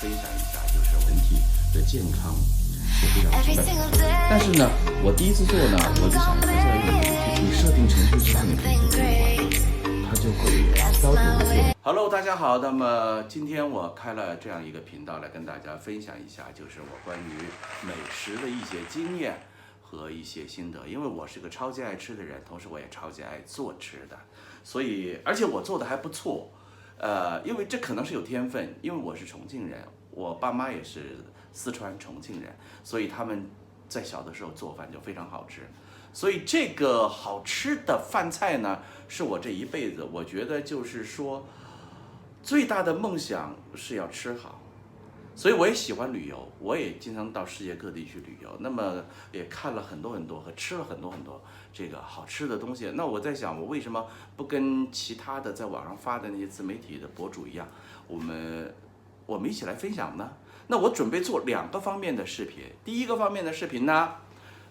分享一下，就是人体的健康是非常重要。但是呢，我第一次做呢，我就想还是要用你设定程序之后，你可以去做它就会标准做。Hello， 大家好。那么今天我开了这样一个频道来跟大家分享一下，就是我关于美食的一些经验和一些心得。因为我是个超级爱吃的人，同时我也超级爱做吃的，所以而且我做的还不错。因为这可能是有天分，因为我是重庆人，我爸妈也是四川重庆人，所以他们在小的时候做饭就非常好吃。所以这个好吃的饭菜呢，是我这一辈子我觉得就是说最大的梦想是要吃好。所以我也喜欢旅游，我也经常到世界各地去旅游，那么也看了很多很多和吃了很多很多这个好吃的东西。那我在想，我为什么不跟其他的在网上发的那些自媒体的博主一样，我们一起来分享呢？那我准备做2个方面的视频。第一个方面的视频呢，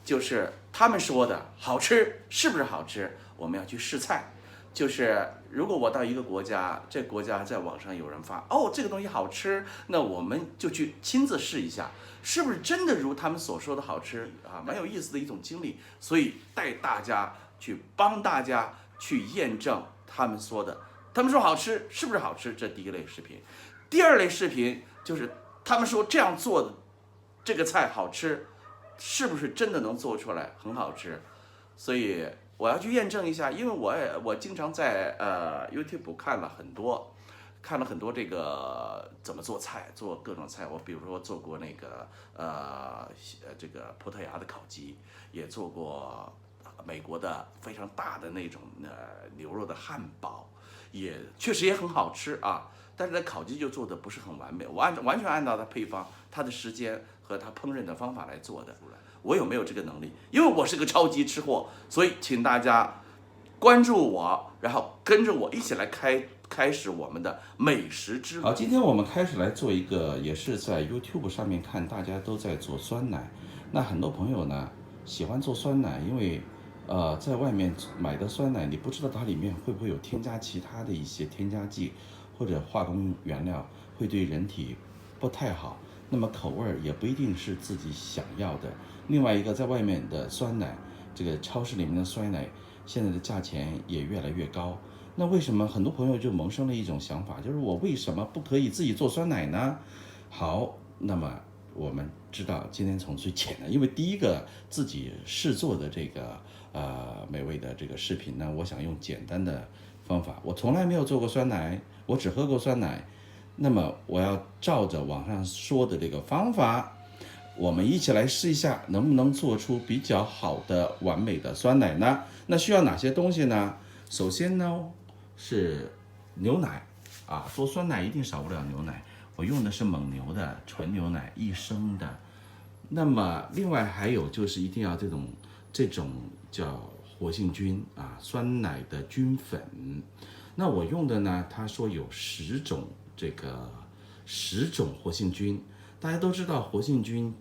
就是他们说的好吃是不是好吃，我们要去试菜。就是如果我到一个国家，这国家在网上有人发这个东西好吃，那我们就去亲自试一下，是不是真的如他们所说的好吃啊？蛮有意思的一种经历，所以带大家去帮大家去验证他们说的，他们说好吃是不是好吃？这第一类视频。第二类视频就是他们说这样做的这个菜好吃，是不是真的能做出来很好吃？所以我要去验证一下，因为我经常在YouTube 看了很多这个怎么做菜，做各种菜。我比如说做过那个这个葡萄牙的烤鸡，也做过美国的非常大的那种牛肉的汉堡，也确实也很好吃啊。但是呢，烤鸡就做的不是很完美，我完全按照它配方、它的时间和它烹饪的方法来做的。我有没有这个能力？因为我是个超级吃货，所以请大家关注我，然后跟着我一起来开始我们的美食之旅。好，今天我们开始来做一个，也是在 YouTube 上面看大家都在做酸奶。那很多朋友呢喜欢做酸奶，因为在外面买的酸奶，你不知道它里面会不会有添加其他的一些添加剂或者化工原料，会对人体不太好。那么口味也不一定是自己想要的。另外一个，在外面的酸奶，这个超市里面的酸奶，现在的价钱也越来越高。那为什么很多朋友就萌生了一种想法，就是我为什么不可以自己做酸奶呢？好，那么我们知道今天从最简单，因为第一个自己试做的这个美味的这个视频呢，我想用简单的方法。我从来没有做过酸奶，我只喝过酸奶。那么我要照着网上说的这个方法，我们一起来试一下，能不能做出比较好的完美的酸奶呢？那需要哪些东西呢？首先呢是牛奶啊，做酸奶一定少不了牛奶。我用的是蒙牛的纯牛奶，1升的。那么另外还有就是一定要这种叫活性菌啊，酸奶的菌粉。那我用的呢，他说有10种活性菌。大家都知道活性菌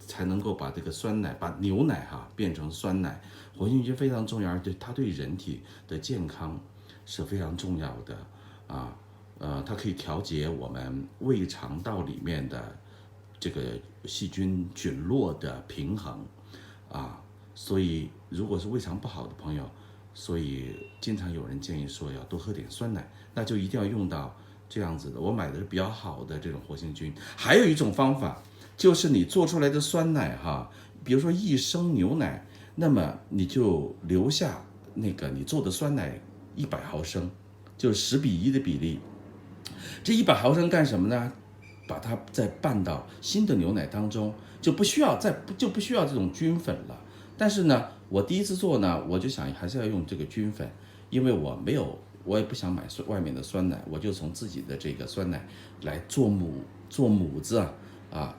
才能够把这个酸奶，把牛奶变成酸奶。活性菌非常重要，而且它对人体的健康是非常重要的啊。它可以调节我们胃肠道里面的这个细菌菌落的平衡啊。所以如果是胃肠不好的朋友，所以经常有人建议说要多喝点酸奶，那就一定要用到这样子的。我买的是比较好的这种活性菌。还有一种方法，就是你做出来的酸奶比如说1升牛奶，那么你就留下那个你做的酸奶100毫升，就是10:1的比例。这100毫升干什么呢？把它再拌到新的牛奶当中，就不需要这种菌粉了。但是呢，我第一次做呢，我就想还是要用这个菌粉，因为我也不想买外面的酸奶，我就从自己的这个酸奶来做母子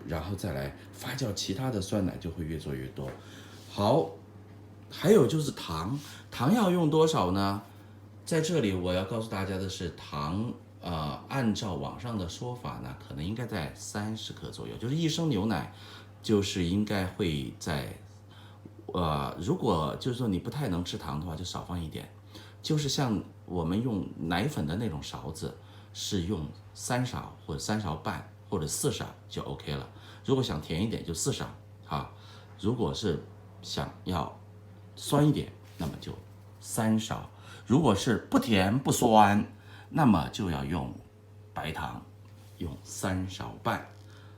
然后再来发酵其他的酸奶，就会越做越多。好，还有就是糖要用多少呢？在这里我要告诉大家的是，糖按照网上的说法呢，可能应该在30克左右，就是1升牛奶，就是应该会在如果就是说你不太能吃糖的话，就少放一点。就是像我们用奶粉的那种勺子，是用3勺或者3勺半或者4勺就 OK 了。如果想甜一点就4勺啊，如果是想要酸一点，那么就3勺。如果是不甜不酸，那么就要用白糖，用3勺半。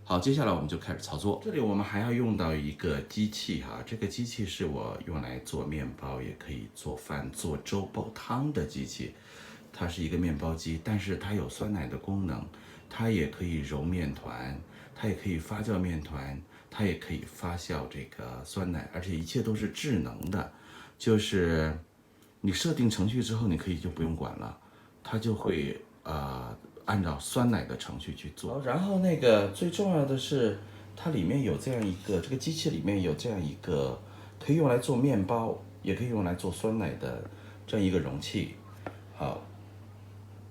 好，接下来我们就开始操作。这里我们还要用到一个机器哈，这个机器是我用来做面包，也可以做饭、做粥、煲汤的机器。它是一个面包机，但是它有酸奶的功能，它也可以揉面团，它也可以发酵面团，它也可以发酵这个酸奶，而且一切都是智能的，就是你设定程序之后，你可以就不用管了，它就会按照酸奶的程序去做。然后那个最重要的是，它里面有这样一个，这个机器里面有这样一个可以用来做面包，也可以用来做酸奶的这样一个容器。好，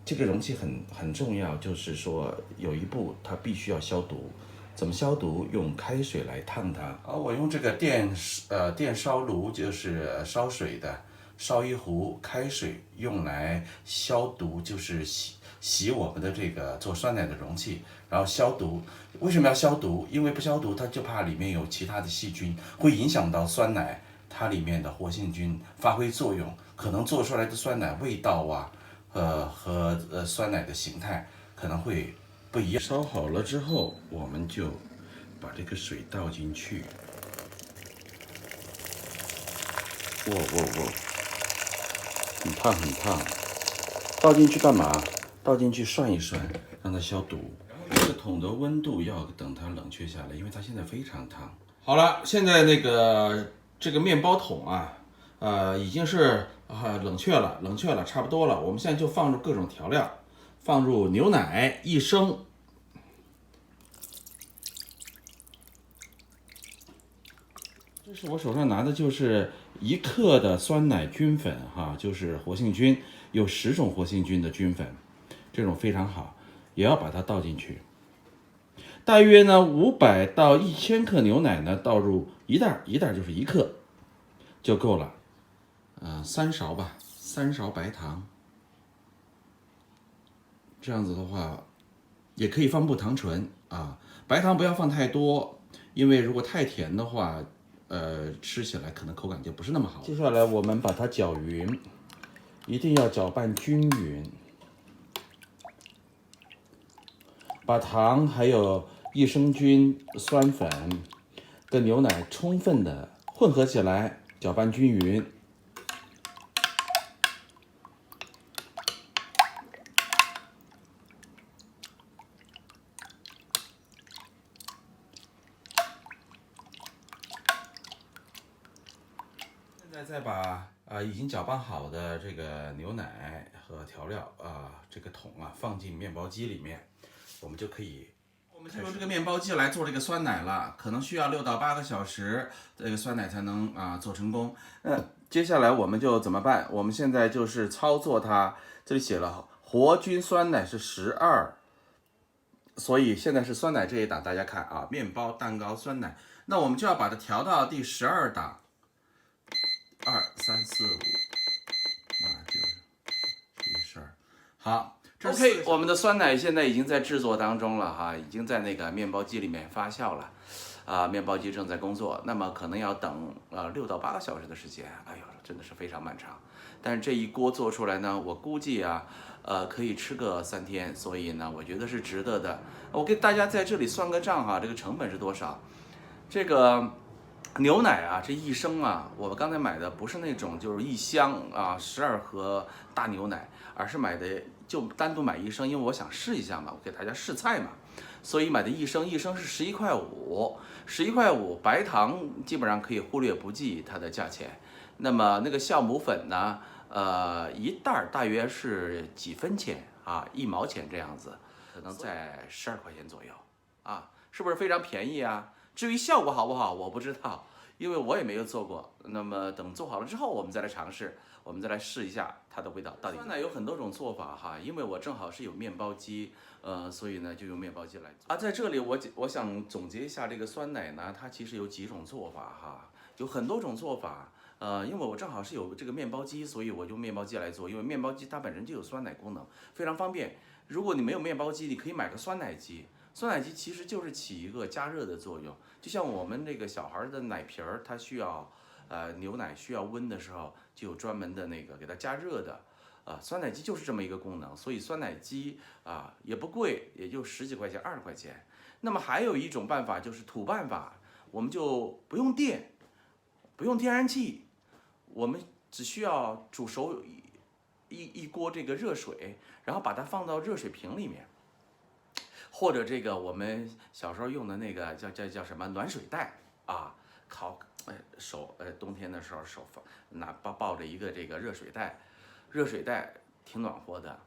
这个容器很重要，就是说有一步它必须要消毒。怎么消毒？用开水来烫它。好，我用这个电烧炉，就是烧水的，烧一壶开水用来消毒，就是洗我们的这个做酸奶的容器，然后消毒。为什么要消毒？因为不消毒，它就怕里面有其他的细菌，会影响到酸奶它里面的活性菌发挥作用，可能做出来的酸奶味道啊，和酸奶的形态可能会不一样。烧好了之后，我们就把这个水倒进去。哇，很烫很烫。倒进去干嘛？倒进去涮一涮，让它消毒。然后这个桶的温度要等它冷却下来，因为它现在非常烫。好了，现在这个面包桶啊，已经是冷却了，差不多了。我们现在就放入各种调料，放入牛奶1升。这是我手上拿的，就是1克的酸奶菌粉哈，就是活性菌，有10种活性菌的菌粉，这种非常好，也要把它倒进去。大约呢500到1000克牛奶呢，倒入一袋就是1克就够了。3勺吧，3勺白糖。这样子的话，也可以放木糖醇啊，白糖不要放太多，因为如果太甜的话，吃起来可能口感就不是那么好。接下来我们把它搅匀，一定要搅拌均匀，把糖还有益生菌、酸粉跟牛奶充分的混合起来，搅拌均匀。现在再把已经搅拌好的这个牛奶和调料这个桶放进面包机里面，我们就用这个面包机来做这个酸奶了，可能需要6到8个小时，这个酸奶才能做成功。接下来我们就怎么办？我们现在就是操作它，这里写了活菌酸奶是12，所以现在是酸奶这一档，大家看啊，面包、蛋糕、酸奶，那我们就要把它调到第12档。2、3、4、5、8、9、10、12，好。OK， 我们的酸奶现在已经在制作当中了哈，已经在那个面包机里面发酵了，面包机正在工作，那么可能要等6到8个小时的时间，哎呦，真的是非常漫长。但是这一锅做出来呢，我估计可以吃个3天，所以呢，我觉得是值得的。我给大家在这里算个账哈，这个成本是多少？这个牛奶这1升我刚才买的不是那种就是1箱12盒大牛奶，而是买的就单独买1升，因为我想试一下嘛，我给大家试菜嘛，所以买的1升是11块5，11块5，白糖基本上可以忽略不计它的价钱。那么那个酵母粉呢，一袋大约是几分钱1毛钱这样子，可能在12块钱左右是不是非常便宜啊？至于效果好不好，我不知道，因为我也没有做过。那么等做好了之后，我们再来尝试，我们再来试一下它的味道到底。酸奶有很多种做法因为我正好是有面包机，所以呢就用面包机来做。在这里我想总结一下这个酸奶呢，它其实有几种做法有很多种做法。因为我正好是有这个面包机，所以我用面包机来做，因为面包机它本身就有酸奶功能，非常方便。如果你没有面包机，你可以买个酸奶机。酸奶机其实就是起一个加热的作用，就像我们这个小孩的奶瓶儿，它需要牛奶需要温的时候，就有专门的那个给它加热的。酸奶机就是这么一个功能，所以酸奶机也不贵，也就10几块钱、20块钱。那么还有一种办法就是土办法，我们就不用电，不用天然气，我们只需要煮熟一锅这个热水，然后把它放到热水瓶里面，或者这个我们小时候用的那个叫什么暖水袋啊，冬天的时候手抱着一个这个热水袋。热水袋挺暖和的，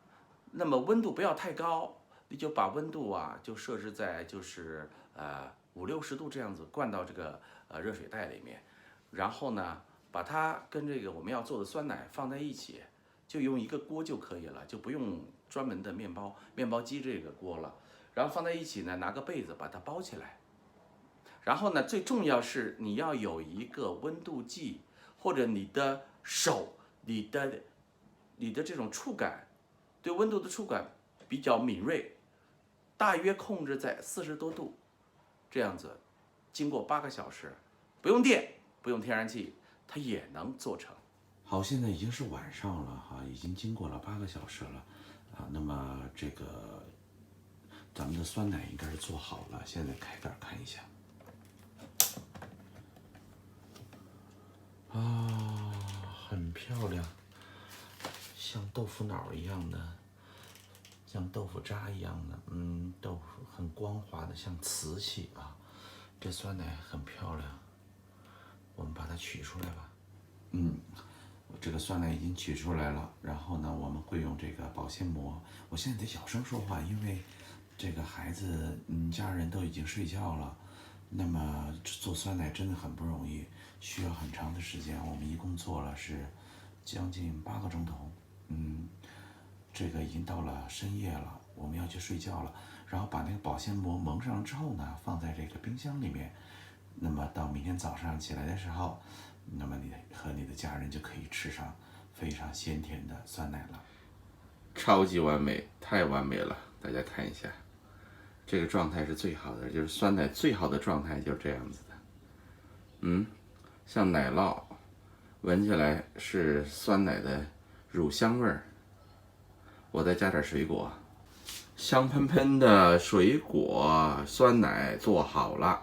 那么温度不要太高，你就把温度就设置在就是50、60度这样子，灌到这个热水袋里面，然后呢把它跟这个我们要做的酸奶放在一起，就用一个锅就可以了，就不用专门的面包机这个锅了，然后放在一起呢，拿个被子把它包起来，然后呢最重要是你要有一个温度计，或者你的手你的这种触感，对温度的触感比较敏锐，大约控制在40多度，这样子，经过8个小时，不用电，不用天然气，它也能做成。好，现在已经是晚上了哈，已经经过了8个小时了那么这个咱们的酸奶应该是做好了，现在开盖看一下。很漂亮。像豆腐脑一样的，像豆腐渣一样的，豆腐很光滑的，像瓷器这酸奶很漂亮，我们把它取出来吧。这个酸奶已经取出来了，然后呢，我们会用这个保鲜膜。我现在得小声说话，因为这个孩子，家人都已经睡觉了。那么做酸奶真的很不容易，需要很长的时间。我们一共做了是将近8个钟头。这个已经到了深夜了，我们要去睡觉了。然后把那个保鲜膜蒙上之后呢，放在这个冰箱里面。那么到明天早上起来的时候，那么你和你的家人就可以吃上非常鲜甜的酸奶了。超级完美，太完美了！大家看一下，这个状态是最好的，就是酸奶最好的状态就是这样子的。像奶酪，闻起来是酸奶的乳香味儿。我再加点水果，香喷喷的水果酸奶做好了。